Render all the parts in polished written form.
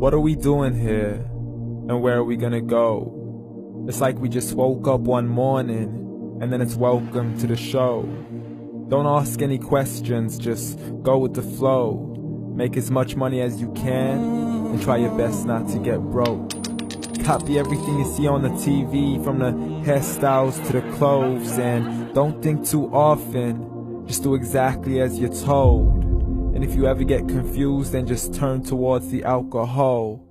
What are we doing here? And where are we gonna go? It's like we just woke up one morning, and then it's welcome to the show. Don't ask any questions, just go with the flow. Make as much money as you can, and try your best not to get broke. Copy everything you see on the TV, from the hairstyles to the clothes, and don't think too often, just do exactly as you're told. And if you ever get confused, then just turn towards the alcohol.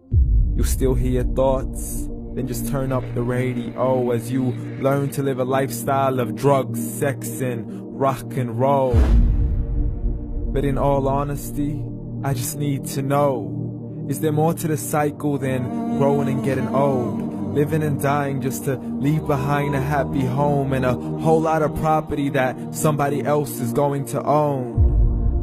You'll still hear your thoughts, then just turn up the radio as you learn to live a lifestyle of drugs, sex, and rock and roll. But in all honesty, I just need to know, is there more to the cycle than growing and getting old? Living and dying just to leave behind a happy home and a whole lot of property that somebody else is going to own.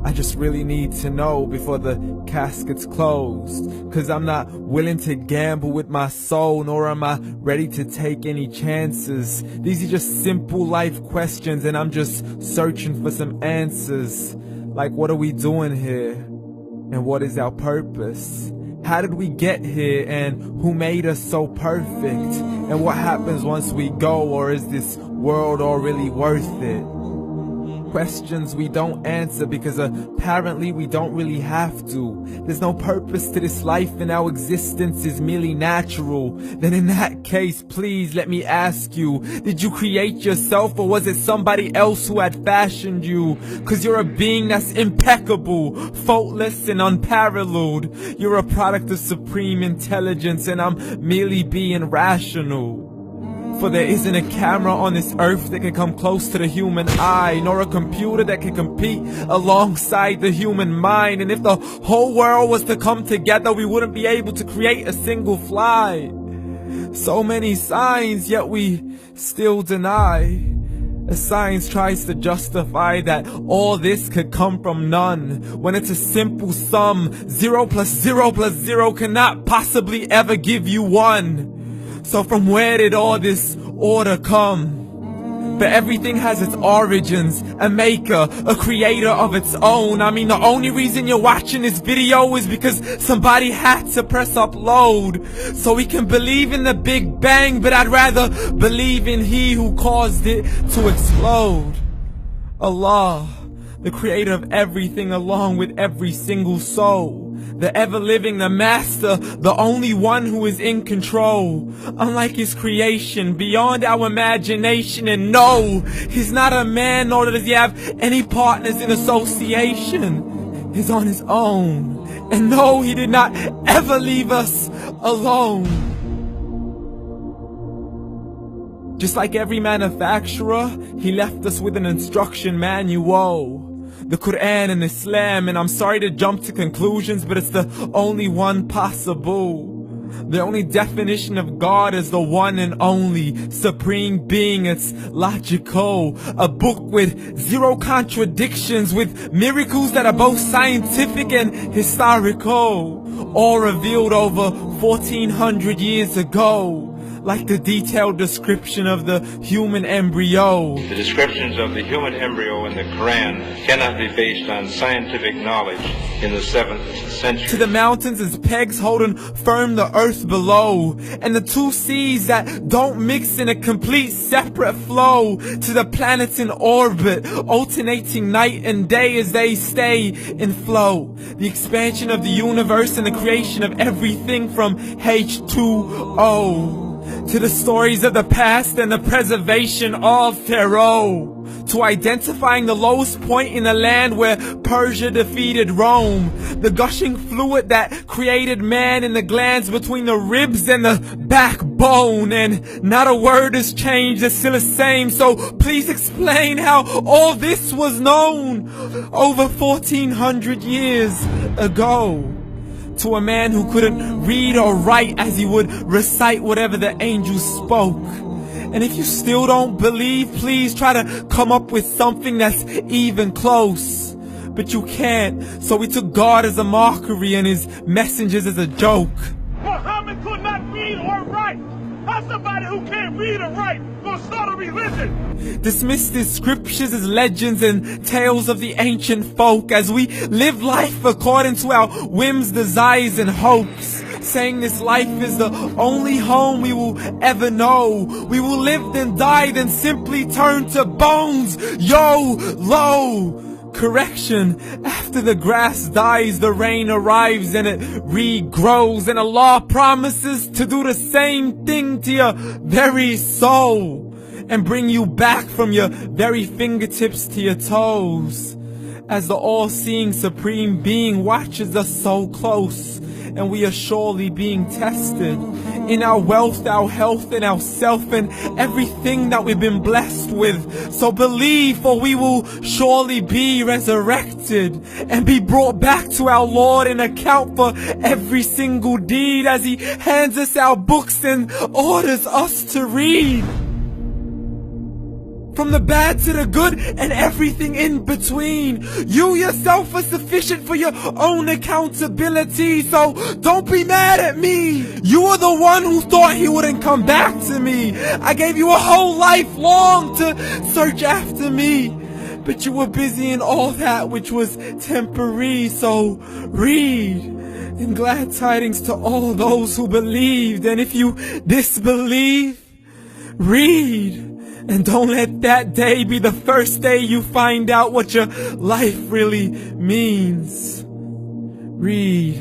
I just really need to know before the casket's closed, 'cause I'm not willing to gamble with my soul, nor am I ready to take any chances. These are just simple life questions, and I'm just searching for some answers. Like, what are we doing here? And what is our purpose? How did we get here, and who made us so perfect? And what happens once we go, or is this world all really worth it? Questions we don't answer because apparently we don't really have to. There's no purpose to this life and our existence is merely natural. Then in that case, please let me ask you, did you create yourself, or was it somebody else who had fashioned you? 'Cause you're a being that's impeccable, faultless and unparalleled. You're a product of supreme intelligence, and I'm merely being rational. For there isn't a camera on this earth that can come close to the human eye, nor a computer that can compete alongside the human mind. And if the whole world was to come together, we wouldn't be able to create a single fly. So many signs, yet we still deny. As science tries to justify that all this could come from none, when it's a simple sum. 0 plus 0 plus 0 cannot possibly ever give you 1. So from where did all this order come? But everything has its origins, a maker, a creator of its own. I mean, the only reason you're watching this video is because somebody had to press upload. So we can believe in the Big Bang, but I'd rather believe in He who caused it to explode. Allah, the creator of everything along with every single soul. The ever-living, the master, the only one who is in control. Unlike his creation, beyond our imagination. And no, he's not a man, nor does he have any partners in association. He's on his own. And no, he did not ever leave us alone. Just like every manufacturer, he left us with an instruction manual. The Quran and Islam, and I'm sorry to jump to conclusions, but it's the only one possible. The only definition of God is the one and only supreme being. It's logical, a book with 0 contradictions, with miracles that are both scientific and historical, all revealed over 1400 years ago. Like the detailed description of the human embryo. The descriptions of the human embryo in the Quran cannot be based on scientific knowledge in the 7th century. To the mountains as pegs holding firm the earth below, and the 2 seas that don't mix in a complete separate flow. To the planets in orbit, alternating night and day as they stay in flow. The expansion of the universe and the creation of everything from H2O. To the stories of the past and the preservation of Pharaoh. To identifying the lowest point in the land where Persia defeated Rome. The gushing fluid that created man in the glands between the ribs and the backbone. And not a word has changed, it's still the same. So please explain how all this was known over 1400 years ago. To a man who couldn't read or write as he would recite whatever the angels spoke. And if you still don't believe, please try to come up with something that's even close. But you can't, so we took God as a mockery and his messengers as a joke. Muhammad could not read or write. How's somebody who can't read or write gonna start a religion? Dismiss the scriptures as legends and tales of the ancient folk as we live life according to our whims, desires, and hopes. saying this life is the only home we will ever know. We will live then die, then simply turn to bones. YOLO! Correction, after the grass dies, the rain arrives and it regrows, and Allah promises to do the same thing to your very soul and bring you back from your very fingertips to your toes, as the all-seeing supreme being watches us so close, and we are surely being tested in our wealth, our health, and our self, and everything that we've been blessed with. So believe, for we will surely be resurrected and be brought back to our Lord and account for every single deed, as He hands us our books and orders us to read. From the bad to the good and everything in between. You yourself are sufficient for your own accountability, so don't be mad at me. You are the one who thought He wouldn't come back to me. I gave you a whole life long to search after me, but you were busy in all that which was temporary. So read, and glad tidings to all those who believed. And if you disbelieve, read. And don't let that day be the first day you find out what your life really means. Read.